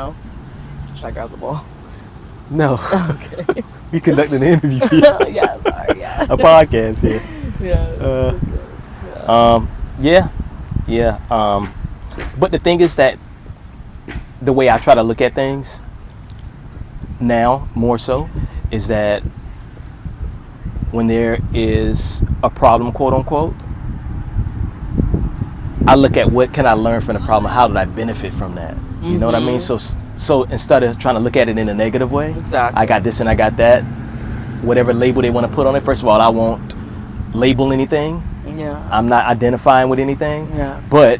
No? Should I grab the ball? No. Okay. We conducting an interview. Yeah, sorry, yeah. A podcast here. Yeah. Yeah. But the thing is that the way I try to look at things now, more so, is that when there is a problem, quote unquote, I look at what can I learn from the problem, how did I benefit from that? You know what I mean? So instead of trying to look at it in a negative way, Exactly. I got this and I got that, whatever label they want to put on it. First of all, I won't label anything. Yeah. I'm not identifying with anything. Yeah. But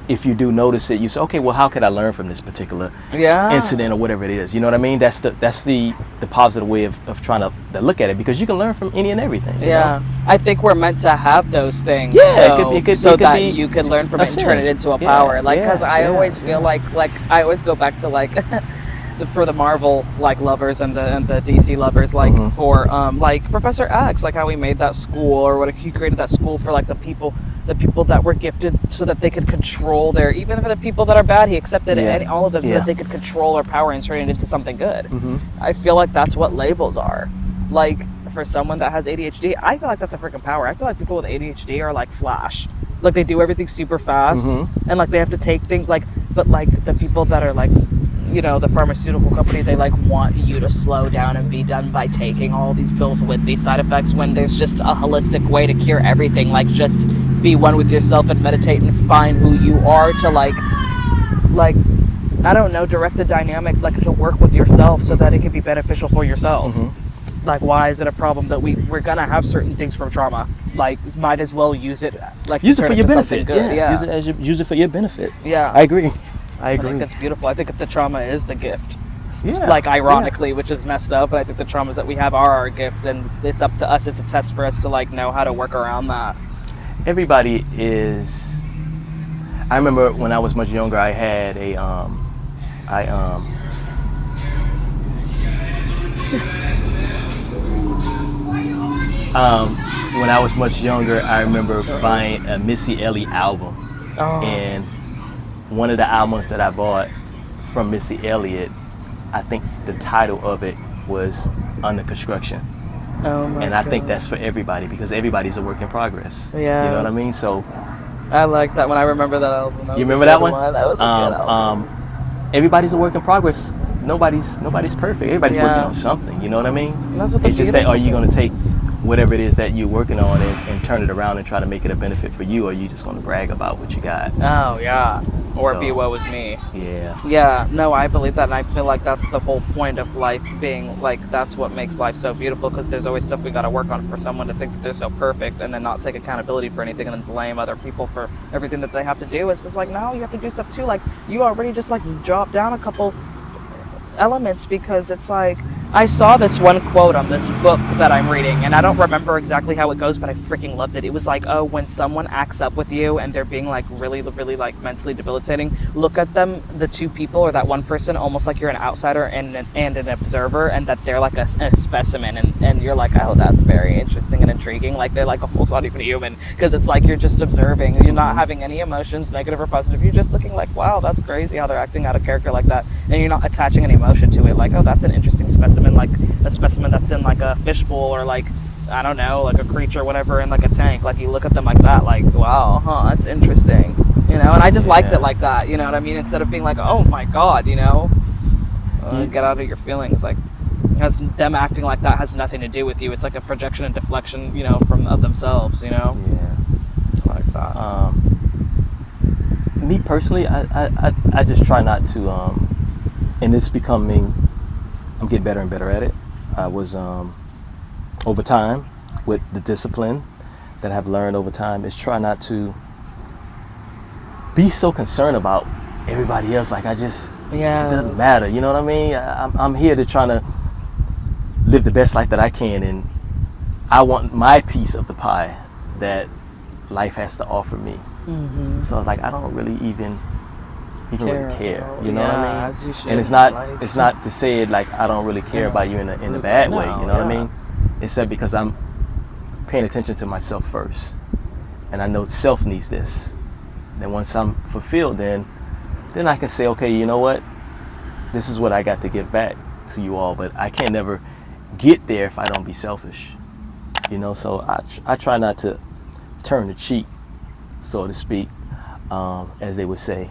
if you do notice it, you say, okay, well, how could I learn from this particular incident or whatever it is? You know what I mean? That's the positive way of trying to look at it, because you can learn from any and everything. You know? I think we're meant to have those things. Yeah, though, it could so be that you can learn from it and turn it into a power. Like, because I always feel like I always go back to like for the Marvel like lovers and the DC lovers, like for like Professor X, like how he made that school, or what he created that school for like the people that were gifted, so that they could control their, even for the people that are bad, he accepted all of them so that they could control their power and turn it into something good. I feel like that's what labels are. Like for someone that has ADHD, I feel like that's a freaking power. I feel like people with ADHD are like Flash. Like they do everything super fast and like they have to take things like, but like the people that are like, you know, the pharmaceutical company, they like want you to slow down and be done by taking all these pills with these side effects, when there's just a holistic way to cure everything. Like just be one with yourself and meditate and find who you are to like I don't know, direct the dynamic, like to work with yourself so that it can be beneficial for yourself. Like, why is it a problem that we're gonna have certain things from trauma? Like, might as well use it, like use it for your benefit. Good. Yeah. Use it for your benefit. Yeah, I agree. I think that's beautiful. I think the trauma is the gift. Like ironically, which is messed up, but I think the traumas that we have are our gift, and it's up to us. It's a test for us to like know how to work around that. Everybody is. I remember when I was much younger, I had a when I was much younger, I remember buying a Missy Elliott album, and one of the albums that I bought from Missy Elliott, I think the title of it was Under Construction. And I think that's for everybody, because everybody's a work in progress. Yeah. You know what I mean? So I like that one. I remember that album. You remember that one? That was a good album. Everybody's a work in progress. Nobody's perfect. Everybody's working on something. You know what I mean? And that's what it's just that, are you going to take whatever it is that you're working on and turn it around and try to make it a benefit for you, or are you just going to brag about what you got? Oh, yeah. Or be woe is me. Yeah. Yeah, no, I believe that, and I feel like that's the whole point of life being, like, that's what makes life so beautiful, because there's always stuff we got to work on. For someone to think that they're so perfect and then not take accountability for anything and then blame other people for everything that they have to do, it's just like, no, you have to do stuff too. Like, you already just, like, drop down a couple elements, because it's like, I saw this one quote on this book that I'm reading, and I don't remember exactly how it goes, but I freaking loved it. It was like, oh, when someone acts up with you and they're being like really, really like mentally debilitating, look at them, the two people or that one person, almost like you're an outsider and an observer, and that they're like a specimen, and you're like, oh, that's very interesting and intriguing. Like, they're like a whole not even human, because it's like you're just observing. You're not having any emotions, negative or positive. You're just looking like, wow, that's crazy how they're acting out of character like that, and you're not attaching any emotion to it. Like, oh, that's an interesting specimen, like a specimen that's in like a fishbowl, or like, I don't know, like a creature, whatever, in like a tank. Like, you look at them like that, like, wow, that's interesting, you know. And I just liked it like that, you know what I mean? Instead of being like, oh my god, you know, get out of your feelings. Like, has them acting like that has nothing to do with you. It's like a projection and deflection, you know, from of themselves, you know. Yeah, I like that. Me personally, I just try not to, and it's becoming, I'm getting better and better at it. I was, over time, with the discipline that I've learned over time, is try not to be so concerned about everybody else. Like, it doesn't matter, you know what I mean? I'm here to try to live the best life that I can, and I want my piece of the pie that life has to offer me. So like, I don't really even really care, you know what I mean? As you should, and it's not to say it like I don't really care about you in a bad way, you know what I mean? It's that because I'm paying attention to myself first, and I know self needs this. Then once I'm fulfilled, then I can say, okay, you know what? this is what I got to give back to you all, but I can't never get there if I don't be selfish. You know, so I try not to turn the cheek, so to speak, as they would say.